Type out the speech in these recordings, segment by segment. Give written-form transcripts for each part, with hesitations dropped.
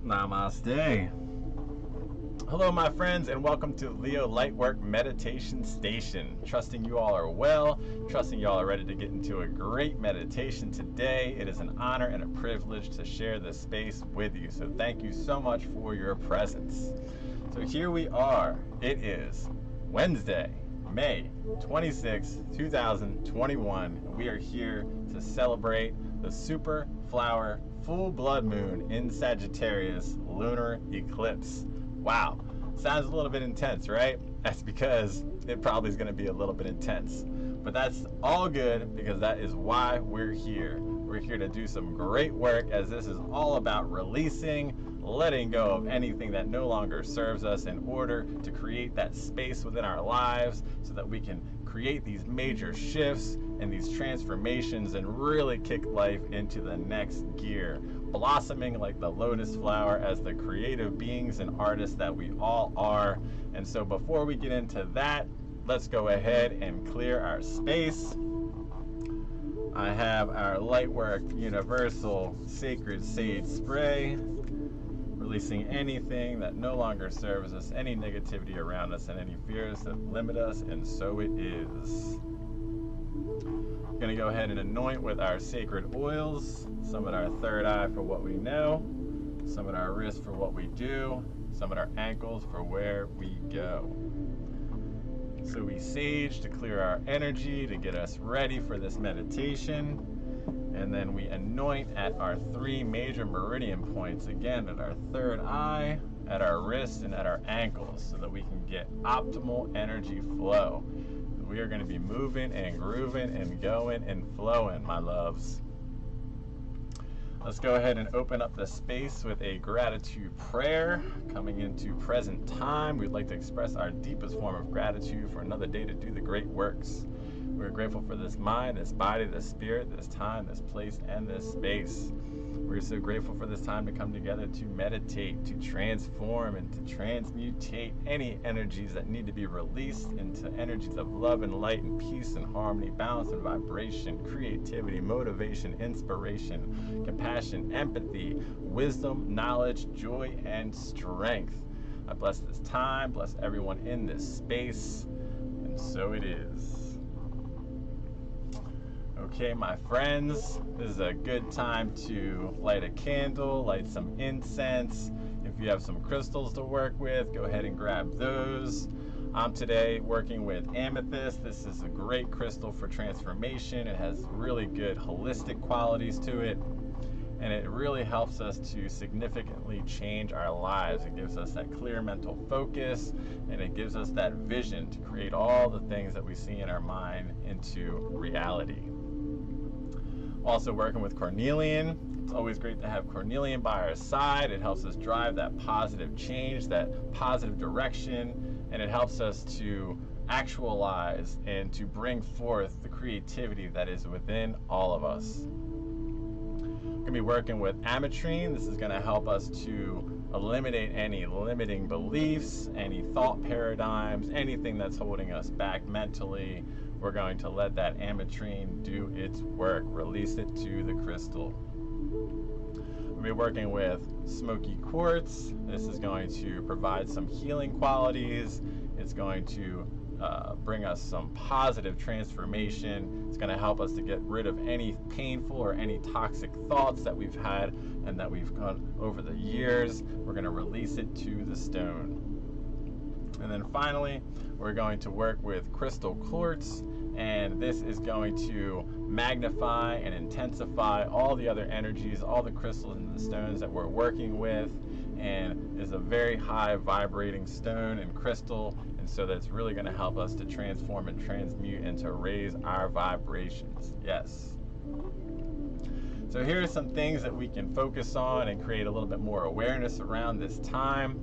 Namaste. Hello, my friends, and welcome to Leo Lightwork Meditation Station. Trusting you all are well, trusting you all are ready to get into a great meditation today. It is an honor and a privilege to share this space with you. So thank you so much for your presence. So here we are. It is Wednesday, May 26, 2021. We are here to celebrate the super flower full blood moon in Sagittarius lunar eclipse. Wow, sounds a little bit intense, right? That's because it probably is going to be a little bit intense. But that's all good because that is why we're here. We're here to do some great work, as this is all about releasing, letting go of anything that no longer serves us in order to create that space within our lives so that we can create these major shifts and these transformations and really kick life into the next gear, blossoming like the lotus flower as the creative beings and artists that we all are. And so before we get into that, let's go ahead and clear our space. I have our Lightwork Universal Sacred Sage Spray, releasing anything that no longer serves us, any negativity around us, and any fears that limit us, and so it is. I'm going to go ahead and anoint with our sacred oils, some at our third eye for what we know, some at our wrists for what we do, some at our ankles for where we go. So we sage to clear our energy, to get us ready for this meditation. And then we anoint at our three major meridian points, again at our third eye, at our wrists, and at our ankles, so that we can get optimal energy flow. We are going to be moving and grooving and going and flowing, my loves. Let's go ahead and open up the space with a gratitude prayer. Coming into present time, we'd like to express our deepest form of gratitude for another day to do the great works. We're grateful for this mind, this body, this spirit, this time, this place, and this space. We're so grateful for this time to come together to meditate, to transform, and to transmutate any energies that need to be released into energies of love and light and peace and harmony, balance and vibration, creativity, motivation, inspiration, compassion, empathy, wisdom, knowledge, joy, and strength. I bless this time, bless everyone in this space, and so it is. Okay, my friends, this is a good time to light a candle, light some incense. If you have some crystals to work with, go ahead and grab those. I'm today working with amethyst. This is a great crystal for transformation. It has really good holistic qualities to it, and it really helps us to significantly change our lives. It gives us that clear mental focus, and it gives us that vision to create all the things that we see in our mind into reality. Also working with cornelian. It's always great to have cornelian by our side. It helps us drive that positive change, that positive direction, and it helps us to actualize and to bring forth the creativity that is within all of us. We're going to be working with ametrine. This is going to help us to eliminate any limiting beliefs, any thought paradigms, anything that's holding us back mentally. We're going to let that ametrine do its work, release it to the crystal. We'll be working with smoky quartz. This is going to provide some healing qualities. It's going to bring us some positive transformation. It's going to help us to get rid of any painful or any toxic thoughts that we've had and that we've gone over the years. We're going to release it to the stone. And then finally, we're going to work with crystal quartz, and this is going to magnify and intensify all the other energies, all the crystals and the stones that we're working with, and is a very high vibrating stone and crystal, and so that's really going to help us to transform and transmute and to raise our vibrations. Yes. So here are some things that we can focus on and create a little bit more awareness around this time.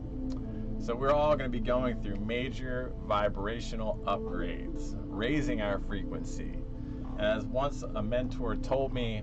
So we're all going to be going through major vibrational upgrades, raising our frequency. As once a mentor told me,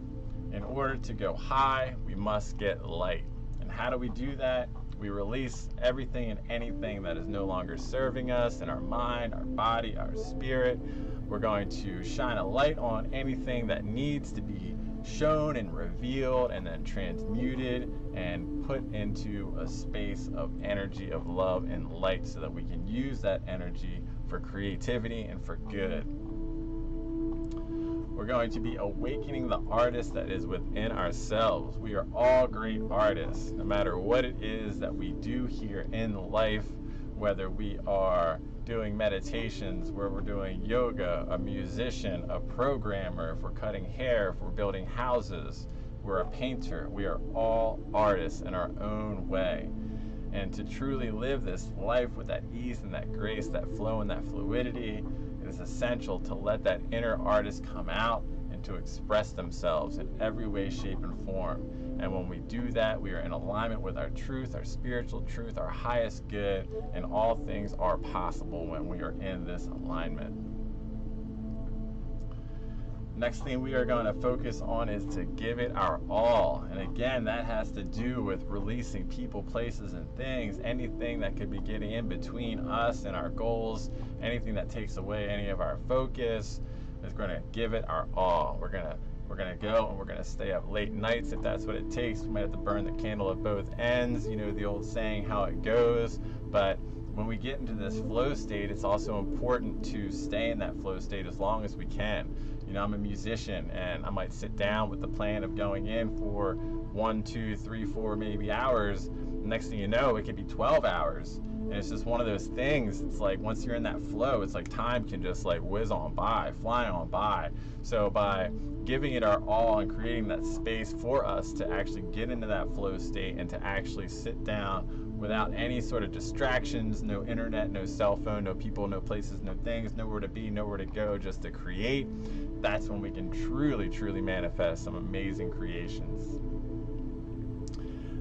in order to go high, we must get light. And how do we do that? We release everything and anything that is no longer serving us in our mind, our body, our spirit. We're going to shine a light on anything that needs to be shown and revealed and then transmuted and put into a space of energy of love and light so that we can use that energy for creativity and for good. We're going to be awakening the artist that is within ourselves. We are all great artists, no matter what it is that we do here in life, whether we are doing meditations, where we're doing yoga, a musician, a programmer, if we're cutting hair, if we're building houses, we're a painter. We are all artists in our own way. And to truly live this life with that ease and that grace, that flow and that fluidity, it is essential to let that inner artist come out and to express themselves in every way, shape, and form. And when we do that, we are in alignment with our truth, our spiritual truth, our highest good, and all things are possible when we are in this alignment. Next thing we are going to focus on is to give it our all. And again, that has to do with releasing people, places, and things, anything that could be getting in between us and our goals, anything that takes away any of our focus, is going to give it our all. We're going to go and we're going to stay up late nights if that's what it takes. We might have to burn the candle at both ends, you know, the old saying, how it goes. But when we get into this flow state, it's also important to stay in that flow state as long as we can. You know, I'm a musician, and I might sit down with the plan of going in for 1, 2, 3, 4 maybe hours. Next thing you know, it could be 12 hours. And it's just one of those things. It's like once you're in that flow, it's like time can just like whiz on by, fly on by. So by giving it our all and creating that space for us to actually get into that flow state and to actually sit down without any sort of distractions, no internet, no cell phone, no people, no places, no things, nowhere to be, nowhere to go, just to create, that's when we can truly, truly manifest some amazing creations.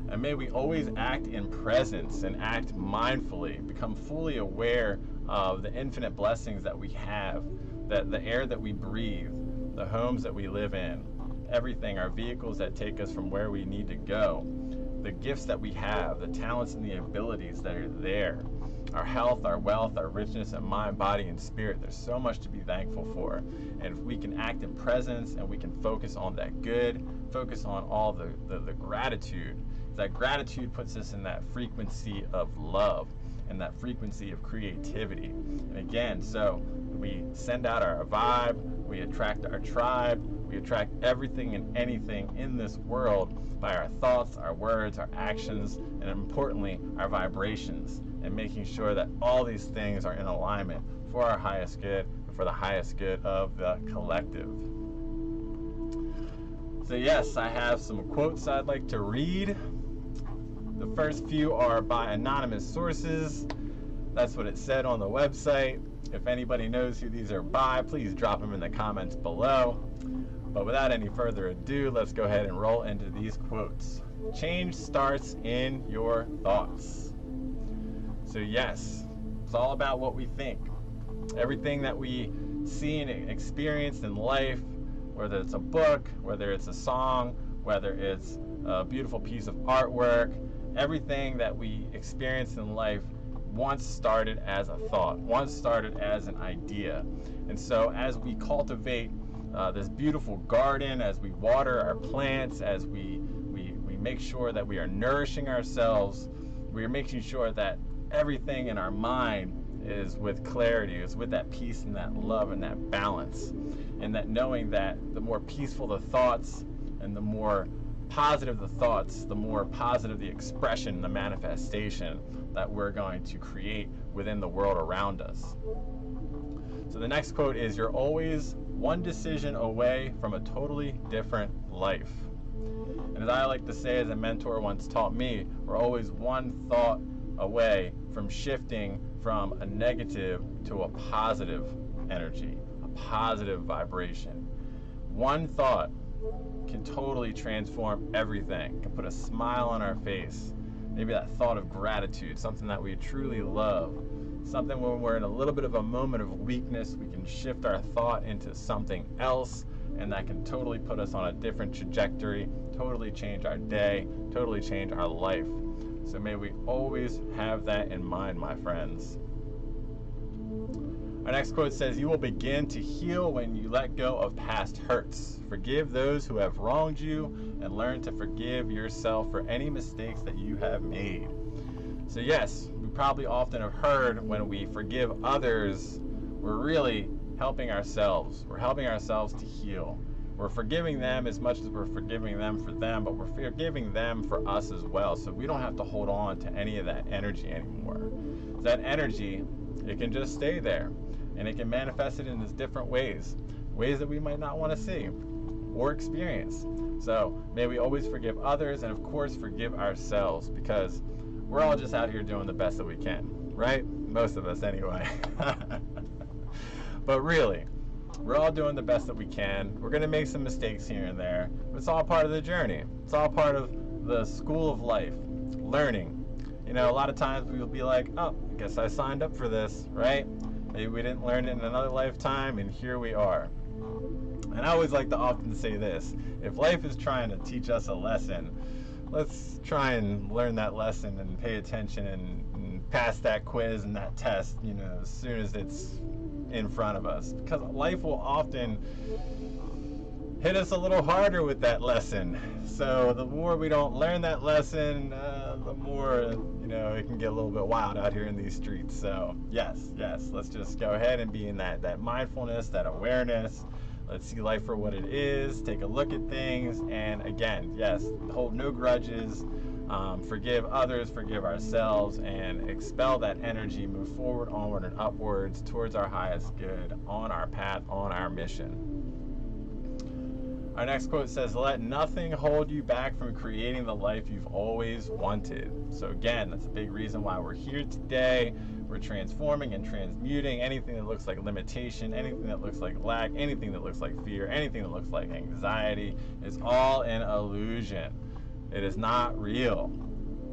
And may we always act in presence and act mindfully, become fully aware of the infinite blessings that we have, that the air that we breathe, the homes that we live in, everything, our vehicles that take us from where we need to go, the gifts that we have, the talents and the abilities that are there, our health, our wealth, our richness of mind, body, and spirit. There's so much to be thankful for. And if we can act in presence and we can focus on that good, focus on all the gratitude, that gratitude puts us in that frequency of love and that frequency of creativity. And again, so we send out our vibe, we attract our tribe, we attract everything and anything in this world by our thoughts, our words, our actions, and importantly, our vibrations, and making sure that all these things are in alignment for our highest good and for the highest good of the collective. So yes, I have some quotes I'd like to read. The first few are by anonymous sources. That's what it said on the website. If anybody knows who these are by, please drop them in the comments below. But without any further ado, let's go ahead and roll into these quotes. Change starts in your thoughts. So yes, it's all about what we think. Everything that we see and experience in life, whether it's a book, whether it's a song, whether it's a beautiful piece of artwork, everything that we experience in life once started as a thought, once started as an idea. And so as we cultivate this beautiful garden, as we water our plants, as we make sure that we are nourishing ourselves, we are making sure that everything in our mind is with clarity, is with that peace and that love and that balance. And that knowing that the more peaceful the thoughts and the more positive the thoughts, the more positive the expression, the manifestation that we're going to create within the world around us. So the next quote is, "You're always one decision away from a totally different life." And as I like to say, as a mentor once taught me, we're always one thought away from shifting from a negative to a positive energy, a positive vibration. One thought can totally transform everything, can put a smile on our face. Maybe that thought of gratitude, something that we truly love, something when we're in a little bit of a moment of weakness, we can shift our thought into something else, and that can totally put us on a different trajectory, totally change our day, totally change our life. So may we always have that in mind, my friends. Our next quote says, "You will begin to heal when you let go of past hurts. Forgive those who have wronged you and learn to forgive yourself for any mistakes that you have made." So yes, we probably often have heard when we forgive others, we're really helping ourselves. We're helping ourselves to heal. We're forgiving them as much as we're forgiving them for them, but we're forgiving them for us as well. So we don't have to hold on to any of that energy anymore. That energy, it can just stay there, and it can manifest it in these different ways that we might not want to see or experience. So may we always forgive others, and of course forgive ourselves, because we're all just out here doing the best that we can, right? Most of us anyway. But really, we're all doing the best that we can. We're going to make some mistakes here and there, but it's all part of the journey. It's all part of the school of life, learning. You know, a lot of times we will be like, oh, I guess I signed up for this, right? Maybe we didn't learn it in another lifetime, and here we are. And I always like to often say this: if life is trying to teach us a lesson, let's try and learn that lesson and pay attention and pass that quiz and that test, you know, as soon as it's in front of us. Because life will often hit us a little harder with that lesson. So the more we don't learn that lesson, the more, you know, it can get a little bit wild out here in these streets. So yes, let's just go ahead and be in that mindfulness, that awareness. Let's see life for what it is, take a look at things, and again, yes, hold no grudges, forgive others, forgive ourselves, and expel that energy, move forward, onward, and upwards towards our highest good, on our path, on our mission. Our next quote says, "Let nothing hold you back from creating the life you've always wanted." So again, that's a big reason why we're here today. We're transforming and transmuting anything that looks like limitation, anything that looks like lack, anything that looks like fear, anything that looks like anxiety. It's all an illusion. It is not real.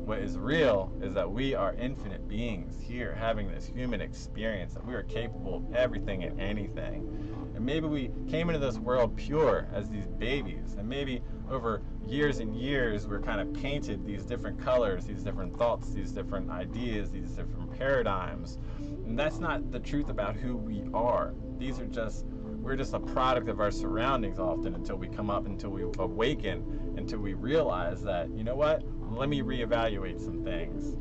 What is real is that we are infinite beings here having this human experience, that we are capable of everything and anything. And maybe we came into this world pure as these babies, and maybe over years and years we're kind of painted these different colors, these different thoughts, these different ideas, these different paradigms. And that's not the truth about who we are. We're just a product of our surroundings often, until we come up, until we awaken, until we realize that, you know what, let me reevaluate some things.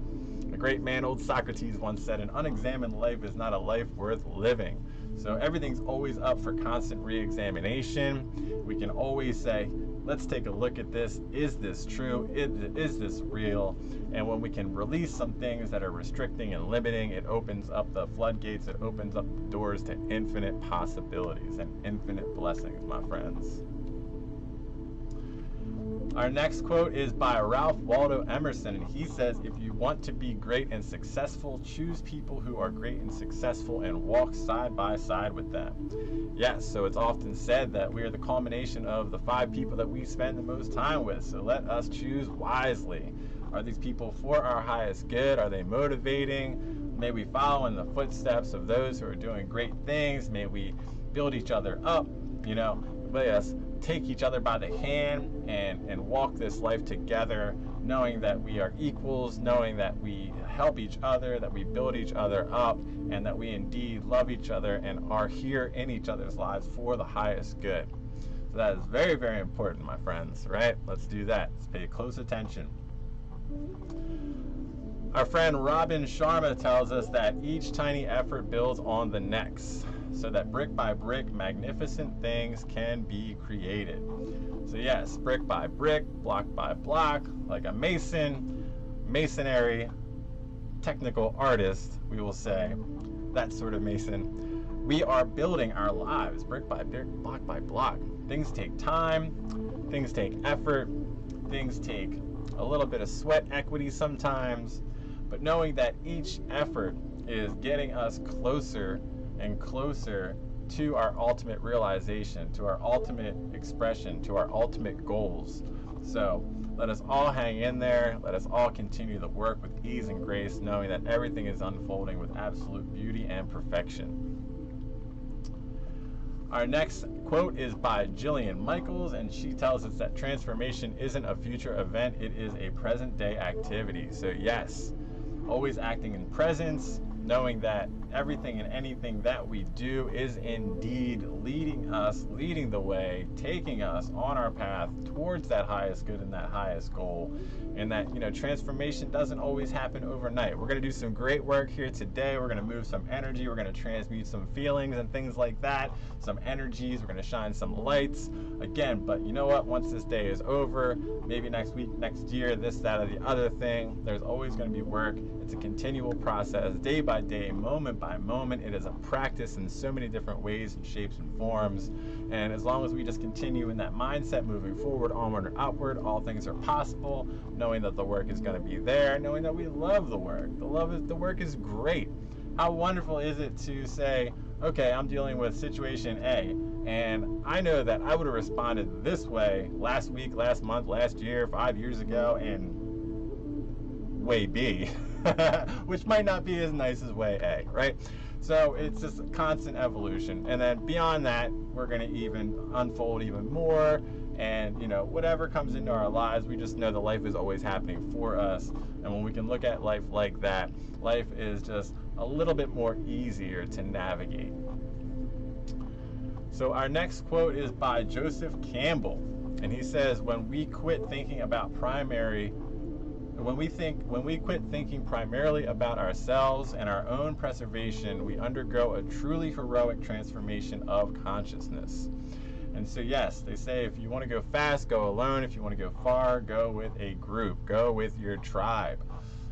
A great man, old Socrates, once said, "An unexamined life is not a life worth living." So everything's always up for constant re-examination. We can always say, let's take a look at this. Is this true? Is this real? And when we can release some things that are restricting and limiting, it opens up the floodgates. It opens up the doors to infinite possibilities and infinite blessings, my friends. Our next quote is by Ralph Waldo Emerson, and he says, "If you want to be great and successful, choose people who are great and successful and walk side by side with them." Yes, so it's often said that we are the culmination of the 5 people that we spend the most time with. So let us choose wisely. Are these people for our highest good? Are they motivating? May we follow in the footsteps of those who are doing great things. May we build each other up, you know, let us take each other by the hand and walk this life together, knowing that we are equals, knowing that we help each other, that we build each other up, and that we indeed love each other and are here in each other's lives for the highest good. So that is very, very important, my friends, right? Let's do that. Let's pay close attention. Our friend Robin Sharma tells us that each tiny effort builds on the next, so that brick by brick, magnificent things can be created. So yes, brick by brick, block by block, like a mason, masonry, technical artist, we will say, that sort of mason. We are building our lives brick by brick, block by block. Things take time, things take effort, things take a little bit of sweat equity sometimes, but knowing that each effort is getting us closer and closer to our ultimate realization, to our ultimate expression, to our ultimate goals. So let us all hang in there. Let us all continue the work with ease and grace, knowing that everything is unfolding with absolute beauty and perfection. Our next quote is by Jillian Michaels, and she tells us that transformation isn't a future event, it is a present day activity. So yes, always acting in presence, knowing that everything and anything that we do is indeed leading us, leading the way, taking us on our path towards that highest good and that highest goal. And that, transformation doesn't always happen overnight. We're going to do some great work here today. We're going to move some energy. We're going to transmute some feelings and things like that, some energies. We're going to shine some lights again. But you know what? Once this day is over, maybe next week, next year, this, that, or the other thing, there's always going to be work. It's a continual process, day by day, moment by moment. It is a practice in so many different ways and shapes and forms. And as long as we just continue in that mindset, moving forward, onward and upward, all things are possible, knowing that the work is going to be there, knowing that we love the work. The work is great. How wonderful is it to say, okay, I'm dealing with situation A, and I know that I would have responded this way last week, last month, last year, 5 years ago, and way B, which might not be as nice as way A, right? So it's just a constant evolution. And then beyond that, we're going to even unfold even more. And, whatever comes into our lives, we just know that life is always happening for us. And when we can look at life like that, life is just a little bit more easier to navigate. So our next quote is by Joseph Campbell. And he says, when we quit thinking primarily about ourselves and our own preservation, we undergo a truly heroic transformation of consciousness. And so yes, they say if you want to go fast, go alone. If you want to go far, go with a group, go with your tribe.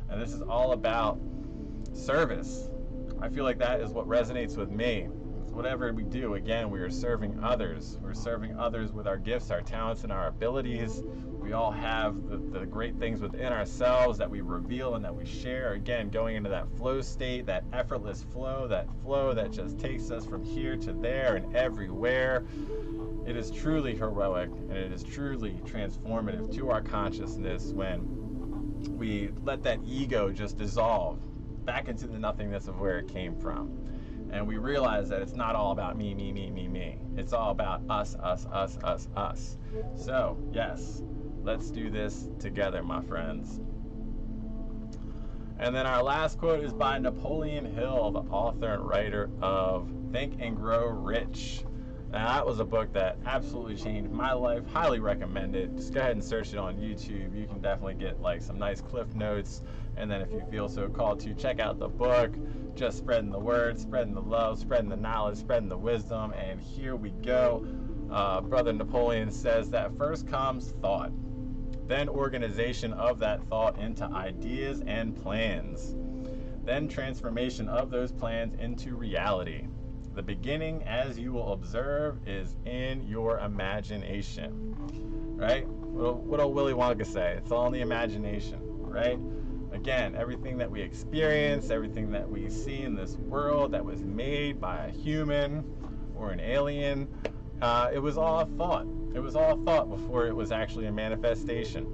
And this is all about service. I feel like that is what resonates with me. Whatever we do, again, we are serving others. We're serving others with our gifts, our talents, and our abilities. We all have the great things within ourselves that we reveal and that we share. Again, going into that flow state, that effortless flow that just takes us from here to there and everywhere. It is truly heroic, and it is truly transformative to our consciousness when we let that ego just dissolve back into the nothingness of where it came from. And we realize that it's not all about me. It's all about us. So, yes, let's do this together, my friends. And then our last quote is by Napoleon Hill, the author and writer of Think and Grow Rich. Now, that was a book that absolutely changed my life. Highly recommend it. Just go ahead and search it on YouTube. You can definitely get some nice cliff notes. And then if you feel so called to, check out the book. Just spreading the word, spreading the love, spreading the knowledge, spreading the wisdom. And here we go. Brother Napoleon says that first comes thought, then organization of that thought into ideas and plans, then transformation of those plans into reality. The beginning, as you will observe, is in your imagination, right? What old Willy Wonka say? It's all in the imagination, right? Again, everything that we experience, everything that we see in this world that was made by a human or an alien, it was all a thought. It was all a thought before it was actually a manifestation.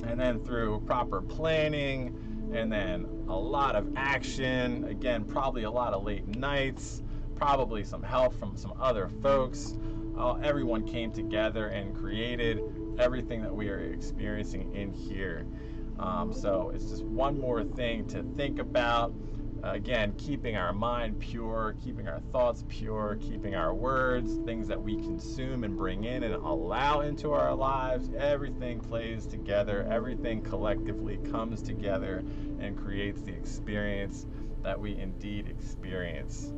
And then through proper planning, and then a lot of action, again, probably a lot of late nights, probably some help from some other folks, everyone came together and created everything that we are experiencing in here. So it's just one more thing to think about. Again, keeping our mind pure, keeping our thoughts pure, keeping our words, things that we consume and bring in and allow into our lives. Everything plays together. Everything collectively comes together and creates the experience that we indeed experience.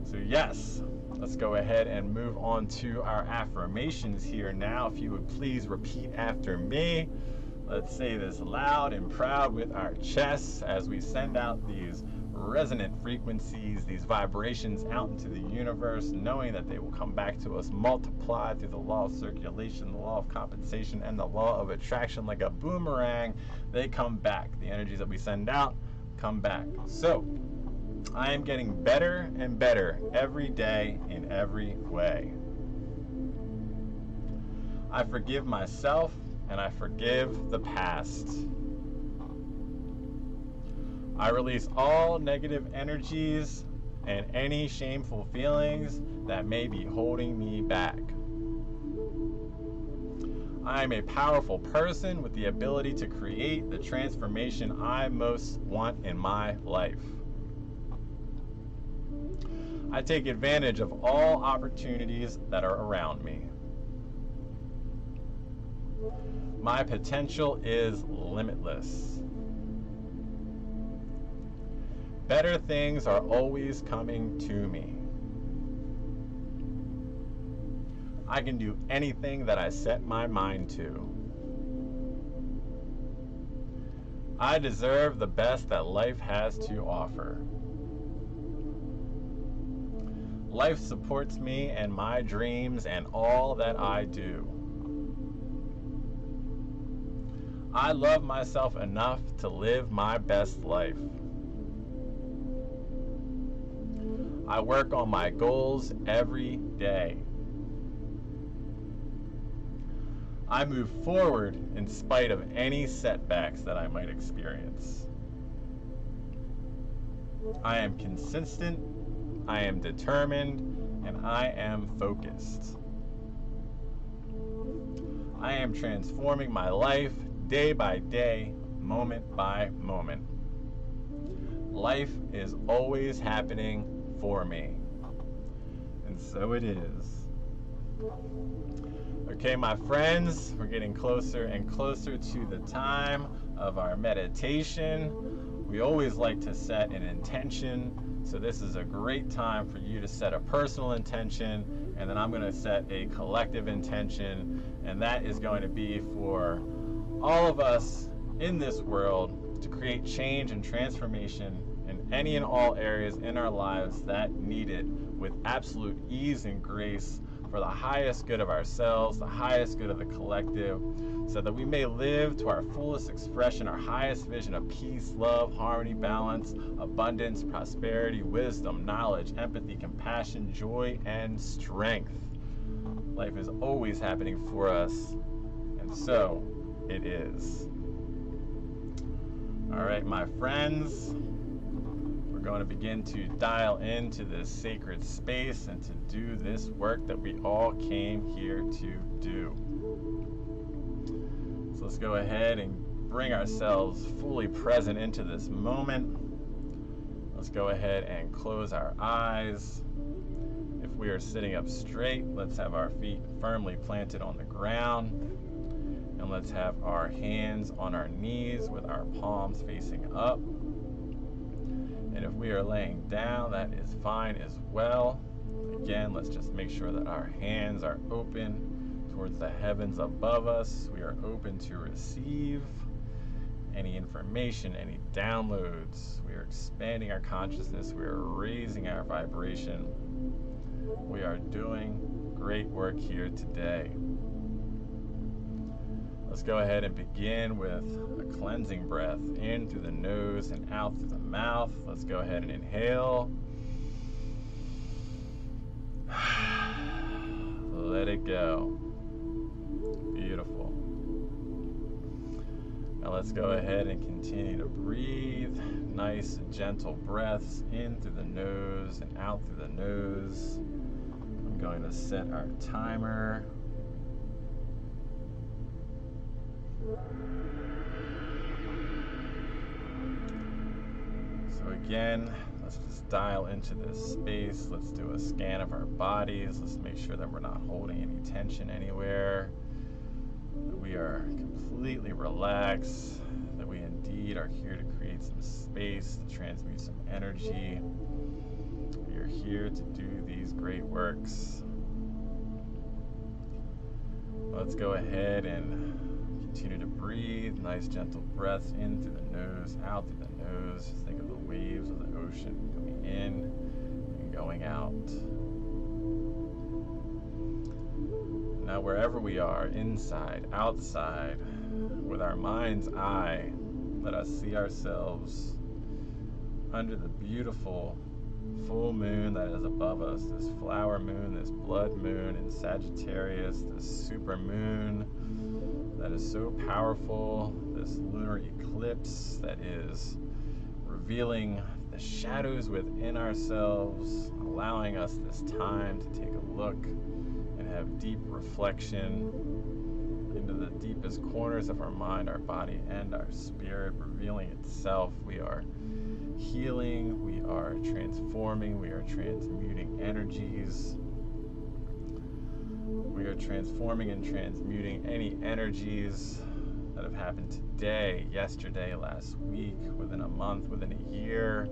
So yes, let's go ahead and move on to our affirmations here now. If you would please repeat after me. Let's say this loud and proud with our chests as we send out these resonant frequencies, these vibrations out into the universe, knowing that they will come back to us multiplied through the law of circulation, the law of compensation, and the law of attraction. Like a boomerang, they come back. The energies that we send out come back. So I am getting better and better every day in every way. I forgive myself and I forgive the past. I release all negative energies and any shameful feelings that may be holding me back. I am a powerful person with the ability to create the transformation I most want in my life. I take advantage of all opportunities that are around me. My potential is limitless. Better things are always coming to me. I can do anything that I set my mind to. I deserve the best that life has to offer. Life supports me and my dreams and all that I do. I love myself enough to live my best life. I work on my goals every day. I move forward in spite of any setbacks that I might experience. I am consistent, I am determined, and I am focused. I am transforming my life day by day, moment by moment. Life is always happening for me. And so it is. Okay, my friends, we're getting closer and closer to the time of our meditation. We always like to set an intention, so this is a great time for you to set a personal intention, and then I'm going to set a collective intention, and that is going to be for all of us in this world to create change and transformation in any and all areas in our lives that need it with absolute ease and grace for the highest good of ourselves, the highest good of the collective, so that we may live to our fullest expression, our highest vision of peace, love, harmony, balance, abundance, prosperity, wisdom, knowledge, empathy, compassion, joy, and strength. Life is always happening for us, and so it is. All right, my friends, we're going to begin to dial into this sacred space and to do this work that we all came here to do. So let's go ahead and bring ourselves fully present into this moment. Let's go ahead and close our eyes. If we are sitting up straight, let's have our feet firmly planted on the ground. And let's have our hands on our knees with our palms facing up. And if we are laying down, that is fine as well. Again, let's just make sure that our hands are open towards the heavens above us. We are open to receive any information, any downloads. We are expanding our consciousness. We are raising our vibration. We are doing great work here today. Let's go ahead and begin with a cleansing breath in through the nose and out through the mouth. Let's go ahead and inhale. Let it go. Beautiful. Now let's go ahead and continue to breathe. Nice, gentle breaths in through the nose and out through the nose. I'm going to set our timer. So again, let's just dial into this space. Let's do a scan of our bodies. Let's make sure that we're not holding any tension anywhere, that we are completely relaxed, that we indeed are here to create some space space, to transmute some energy. We are here to do these great works. Let's go ahead and continue to breathe. Nice gentle breaths in through the nose, out through the nose. Just think of the waves of the ocean coming in and going out. Now wherever we are, inside, outside, with our mind's eye, let us see ourselves under the beautiful full moon that is above us, this flower moon, this blood moon in Sagittarius, this super moon that is so powerful, this lunar eclipse that is revealing the shadows within ourselves, allowing us this time to take a look and have deep reflection into the deepest corners of our mind, our body, and our spirit, revealing itself. We are healing, we are transforming, we are transmuting energies. We are transforming and transmuting any energies that have happened today, yesterday, last week, within a month, within a year,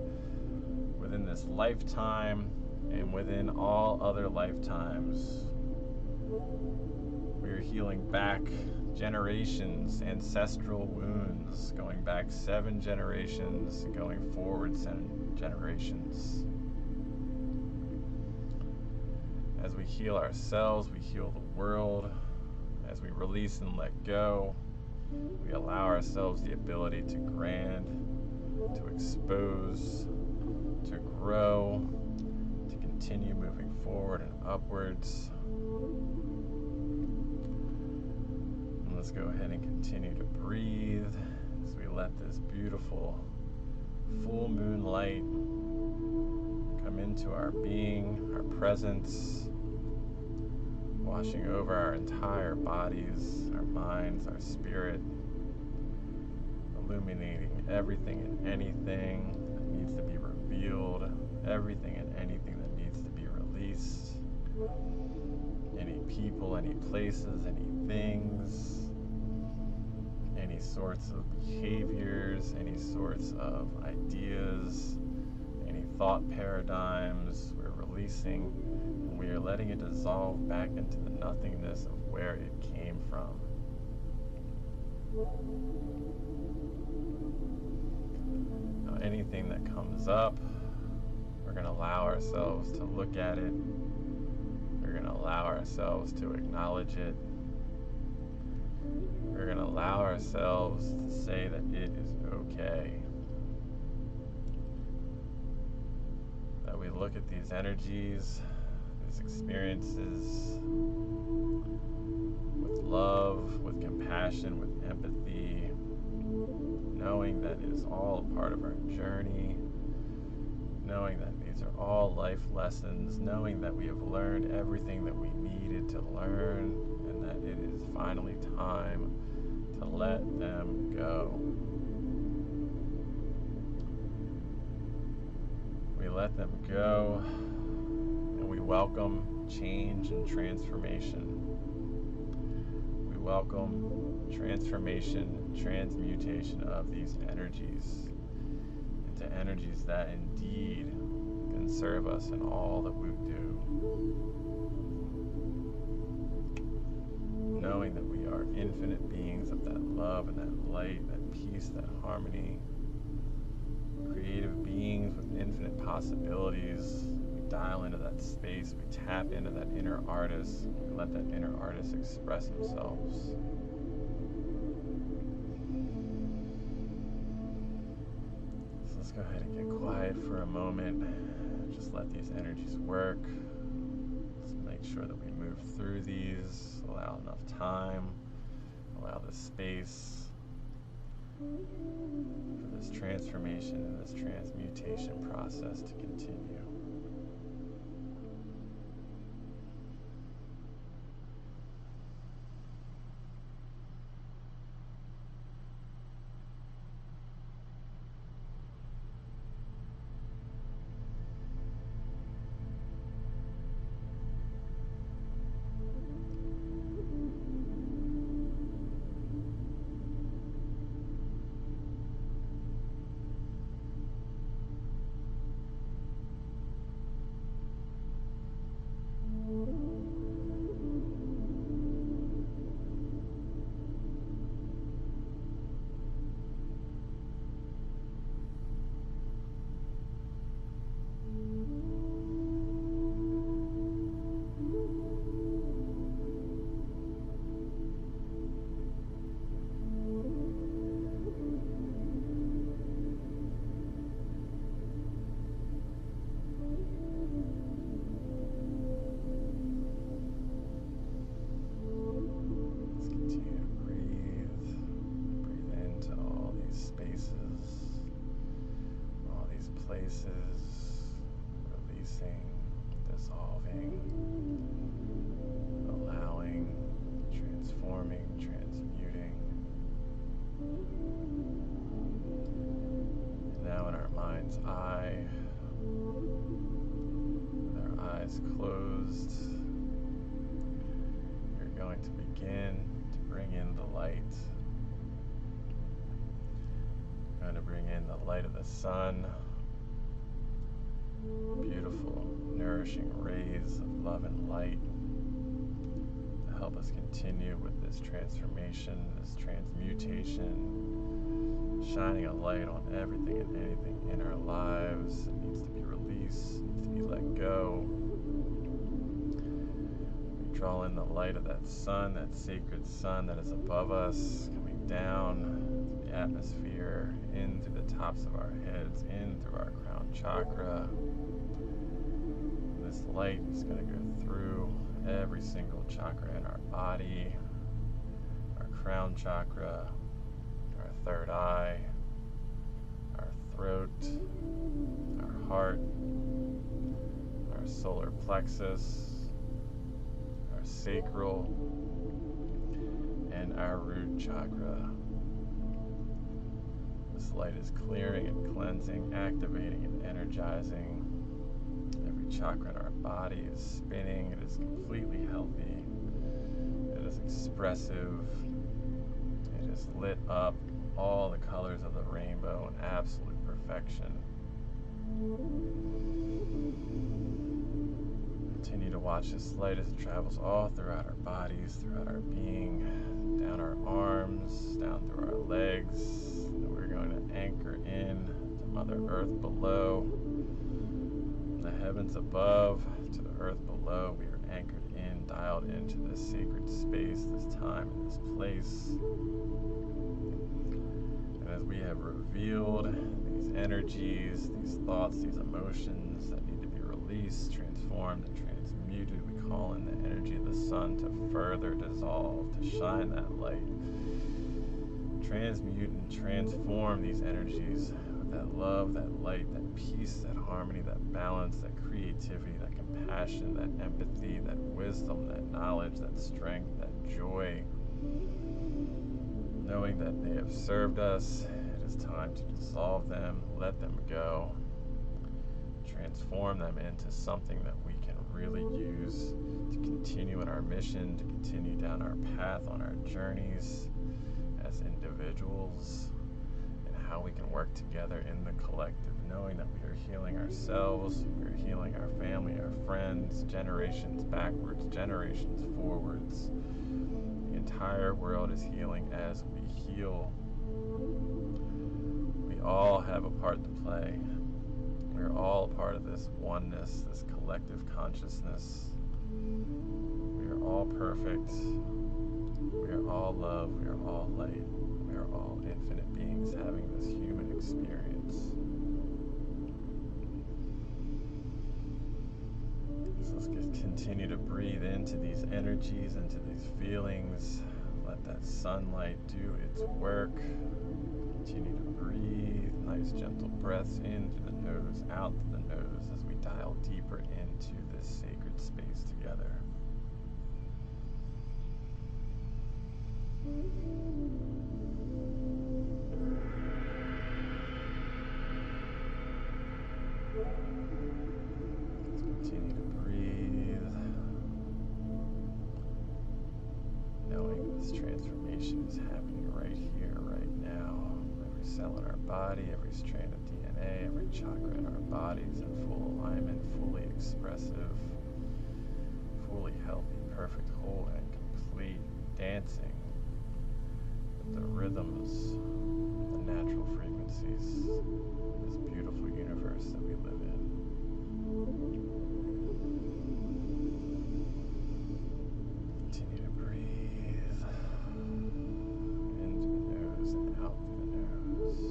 within this lifetime, and within all other lifetimes. We are healing back generations, ancestral wounds, going back 7 generations, going forward 7 generations. As we heal ourselves, we heal the world. As we release and let go, we allow ourselves the ability to grant, to expose, to grow, to continue moving forward and upwards. And let's go ahead and continue to breathe as we let this beautiful full moon light come into our being, our presence, washing over our entire bodies, our minds, our spirit, illuminating everything and anything that needs to be revealed, everything and anything that needs to be released, any people, any places, any things, any sorts of behaviors, any sorts of ideas, any thought paradigms. We're releasing, and we are letting it dissolve back into the nothingness of where it came from. Now, anything that comes up, we're going to allow ourselves to look at it. We're going to allow ourselves to acknowledge it. We're going to allow ourselves to say that it is okay. That we look at these energies, these experiences with love, with compassion, with empathy, knowing that it is all a part of our journey, knowing that these are all life lessons, knowing that we have learned everything that we needed to learn, and that it is finally time to let them go. We let them go, and we welcome change and transformation. We welcome transformation, transmutation of these energies into energies that indeed can serve us in all that we do. Knowing that we are infinite beings of that love and that light, that peace, that harmony, creative beings with infinite possibilities. We dial into that space, we tap into that inner artist, we let that inner artist express themselves. So let's go ahead and get quiet for a moment. Just let these energies work. Let's make sure that we move through these, allow enough time, allow the space for this transformation and this transmutation process to continue. places, releasing, dissolving, allowing, transforming, transmuting. Now in our mind's eye, with our eyes closed, we're going to begin to bring in the light. We're going to bring in the light of the sun. Beautiful, nourishing rays of love and light to help us continue with this transformation, this transmutation, shining a light on everything and anything in our lives that needs to be released, needs to be let go. We draw in the light of that sun, that sacred sun that is above us, coming down to the atmosphere, in through the tops of our heads, in through our crown chakra. This light is going to go through every single chakra in our body, our crown chakra, our third eye, our throat, our heart, our solar plexus, our sacral, and our root chakra. This light is clearing and cleansing, activating and energizing. Every chakra in our body is spinning. It is completely healthy. It is expressive. It is lit up, all the colors of the rainbow in absolute perfection. Continue to watch this light as it travels all throughout our bodies, throughout our being, down our arms, down through our legs. And we're going to anchor in to Mother Earth below, from the heavens above to the earth below. We are anchored in, dialed into this sacred space, this time, and this place. And as we have revealed these energies, these thoughts, these emotions that need to be released, transformed, and transmuted, we call in the energy of the sun to further dissolve, to shine that light, transmute and transform these energies with that love, that light, that peace, that harmony, that balance, that creativity, that compassion, that empathy, that wisdom, that knowledge, that strength, that joy. Knowing that they have served us, it is time to dissolve them, let them go, transform them into something that we can really use to continue in our mission, to continue down our path on our journeys as individuals, and how we can work together in the collective, knowing that we are healing ourselves, we are healing our family, our friends, generations backwards, generations forwards. The entire world is healing as we heal. We all have a part to play. We are all a part of this oneness, this collective consciousness. We are all perfect. We are all love. We are all light. We are all infinite beings having this human experience. So let's just continue to breathe into these energies, into these feelings. Let that sunlight do its work. Continue to breathe. Nice gentle breaths in through the nose, out through the nose as we dial deeper into this sacred space together. Let's continue to breathe, knowing this transformation is happening right here, right now. Every cell in our body, every strand of DNA, every chakra in our bodies in full alignment, fully expressive, fully healthy, perfect, whole, and complete, dancing with the rhythms, the natural frequencies of this beautiful universe that we live in. Continue to breathe into the nose and out through the nose.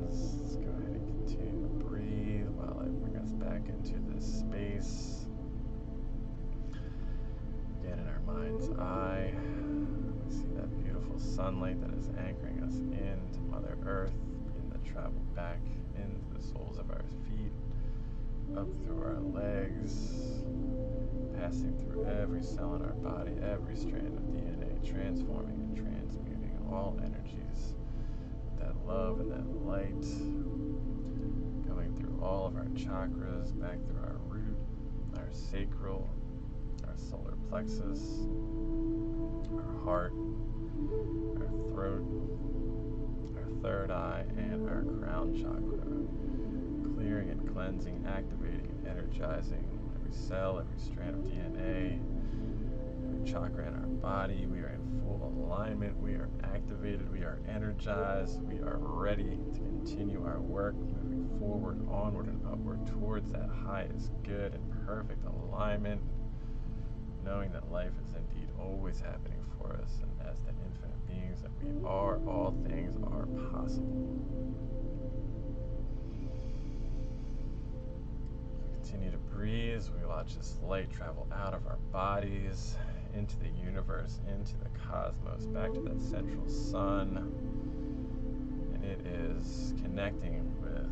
friends. Let's go ahead and continue to breathe while I bring us back into this space. Again, in our mind's eye, we see that beautiful sunlight that is anchoring us into Mother Earth, beginning to travel back into the soles of our feet, up through our legs, passing through every cell in our body, every strand of DNA, transforming and transmuting all energies with that love and that light, going through all of our chakras, back through our root, our sacral, our solar plexus, our heart, our throat, our third eye, and our crown chakra, clearing and cleansing, activating and energizing every cell, every strand of DNA, every chakra in our body. We are in full alignment, we are activated, we are energized, we are ready to continue our work, moving forward, onward, and upward towards that highest good and perfect alignment, knowing that life is indeed always happening for us, and as the infinite beings that we are, all things are possible. Continue to breathe. We watch this light travel out of our bodies, into the universe, into the cosmos, back to that central sun. And it is connecting with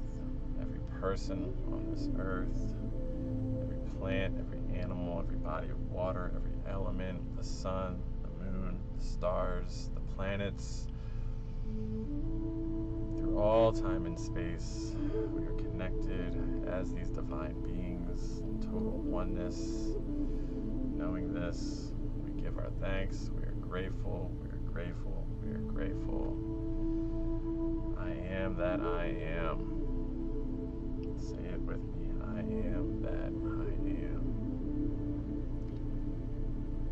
every person on this earth, every plant, every animal, every body of water, every element, the sun, the moon, the stars, the planets. Through all time and space, we are connected as these divine beings in total oneness. Knowing this, we give our thanks. We are grateful. We are grateful. We are grateful. I am that I am. Say it with me. I am that I am.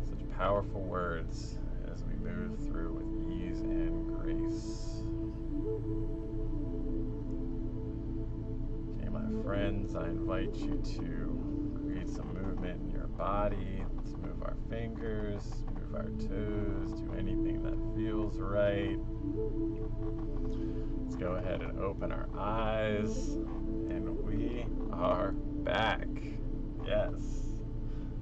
Such powerful words as we move through with ease and grace. Okay, my friends, I invite you to create some movement in your body. Let's move our fingers, move our toes, do anything that feels right. Let's go ahead and open our eyes, and we are back. Yes.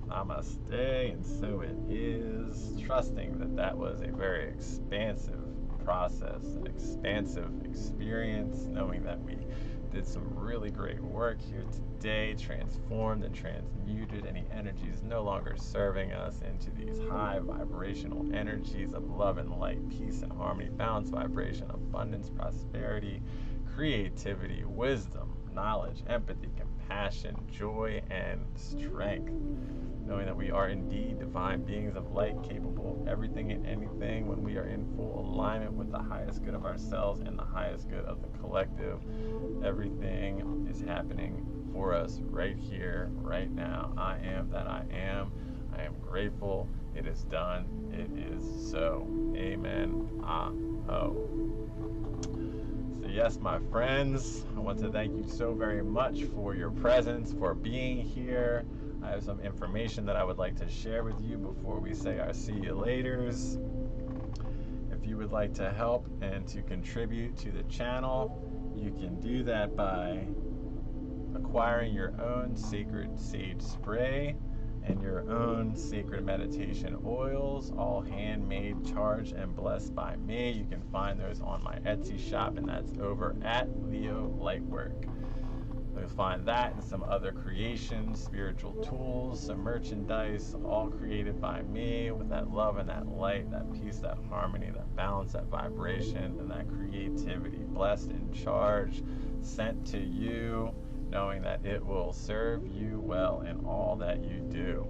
Namaste, and so it is. Trusting that that was a very expansive process, an expansive experience, knowing that we did some really great work here today, transformed and transmuted any energies no longer serving us into these high vibrational energies of love and light, peace and harmony, balanced vibration, abundance, prosperity, creativity, wisdom, knowledge, empathy, compassion, joy, and strength. Knowing that we are indeed divine beings of light, capable of everything and anything when we are in full alignment with the highest good of ourselves and the highest good of the collective. Everything is happening for us right here, right now. I am that I am. I am grateful. It is done. It is so. Amen. Oh. So yes, my friends, I want to thank you so very much for your presence, for being here. I have some information that I would like to share with you before we say our see you laters. If you would like to help and to contribute to the channel, you can do that by acquiring your own sacred sage spray and your own sacred meditation oils, all handmade, charged, and blessed by me. You can find those on my Etsy shop, and that's over at Leo Lightwork. You'll find that and some other creations, spiritual tools, some merchandise, all created by me with that love and that light, that peace, that harmony, that balance, that vibration, and that creativity. Blessed and charged, sent to you, knowing that it will serve you well in all that you do.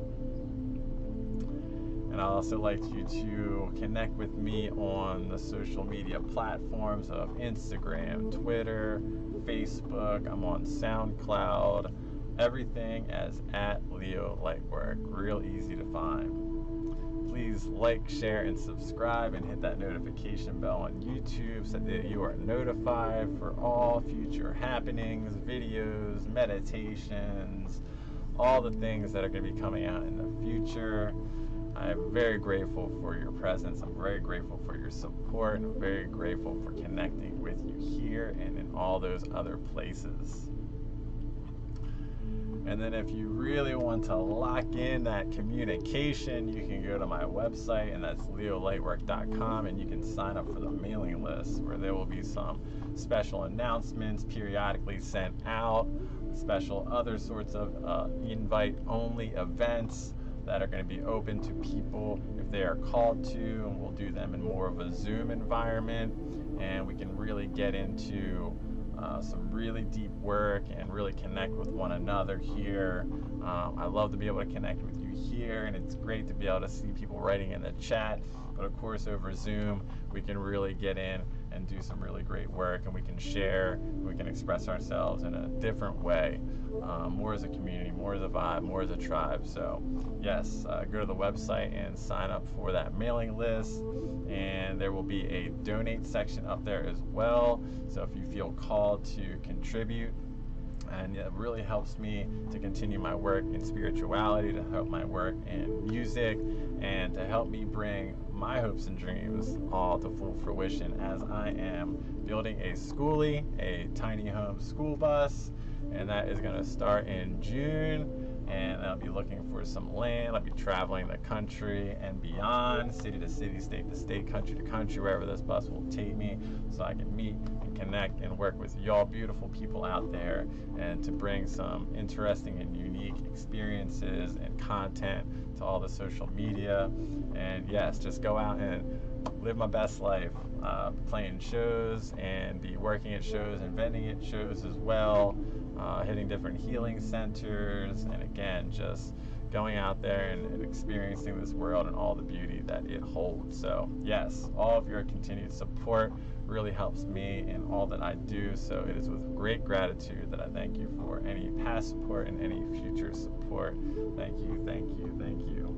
And I'd also like you to connect with me on the social media platforms of Instagram, Twitter, Facebook. I'm on SoundCloud, everything as at Leo Lightwork. Real easy to find. Please like, share, and subscribe, and hit that notification bell on YouTube so that you are notified for all future happenings, videos, meditations, all the things that are going to be coming out in the future. I'm very grateful for your presence. I'm very grateful for your support. And I'm very grateful for connecting with you here and in all those other places. And then if you really want to lock in that communication, you can go to my website, and that's leolightwork.com, and you can sign up for the mailing list, where there will be some special announcements periodically sent out, special other sorts of invite-only events that are going to be open to people if they are called to, and we'll do them in more of a Zoom environment, and we can really get into some really deep work and really connect with one another here. I love to be able to connect with you here, and it's great to be able to see people writing in the chat. But of course, over Zoom, we can really get in and do some really great work, and we can share, we can express ourselves in a different way, more as a community, more as a vibe, more as a tribe. So yes, go to the website and sign up for that mailing list, and there will be a donate section up there as well. So if you feel called to contribute, and it really helps me to continue my work in spirituality, to help my work in music, and to help me bring my hopes and dreams all to full fruition as I am building a schoolie, a tiny home school bus, and that is going to start in June. And I'll be looking for some land. I'll be traveling the country and beyond, city to city, state to state, country to country, wherever this bus will take me, so I can meet and connect and work with y'all beautiful people out there, and to bring some interesting and unique experiences and content to all the social media. And yes, just go out and live my best life, playing shows and be working at shows and vending at shows as well, hitting different healing centers, and again, just going out there and experiencing this world and all the beauty that it holds. So yes, all of your continued support really helps me in all that I do. So it is with great gratitude that I thank you for any past support and any future support. Thank you, thank you, thank you.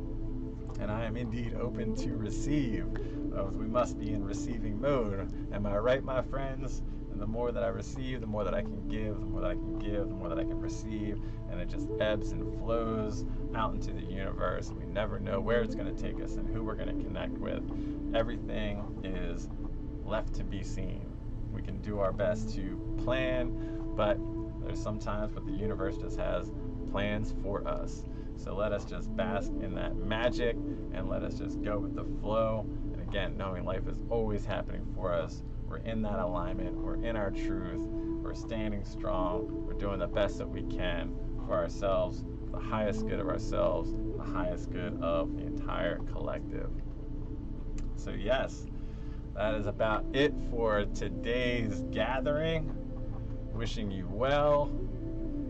And I am indeed open to receive. We must be in receiving mode. Am I right, my friends? And the more that I receive, the more that I can give, the more that I can give, the more that I can receive, and it just ebbs and flows out into the universe. And we never know where it's going to take us and who we're going to connect with. Everything is left to be seen. We can do our best to plan, but there's sometimes what the universe just has plans for us. So let us just bask in that magic, and let us just go with the flow. And again, knowing life is always happening for us. We're in that alignment, we're in our truth, we're standing strong, we're doing the best that we can for ourselves, the highest good of ourselves, the highest good of the entire collective. So yes, that is about it for today's gathering. Wishing you well,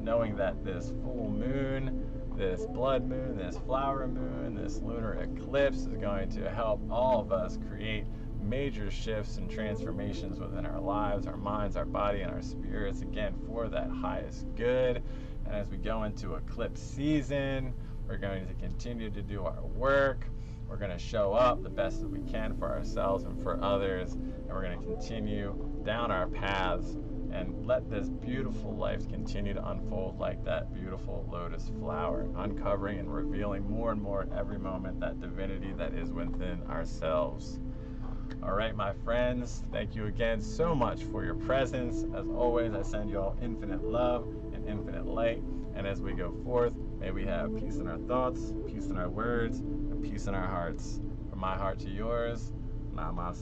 knowing that this full moon, this blood moon, this flower moon, this lunar eclipse is going to help all of us create major shifts and transformations within our lives, our minds, our body, and our spirits, again, for that highest good. And as we go into eclipse season, we're going to continue to do our work. We're going to show up the best that we can for ourselves and for others, and we're going to continue down our paths and let this beautiful life continue to unfold like that beautiful lotus flower, uncovering and revealing more and more at every moment that divinity that is within ourselves. All right, my friends, thank you again so much for your presence. As always, I send you all infinite love and infinite light. And as we go forth, may we have peace in our thoughts, peace in our words, and peace in our hearts. From my heart to yours, Namaste.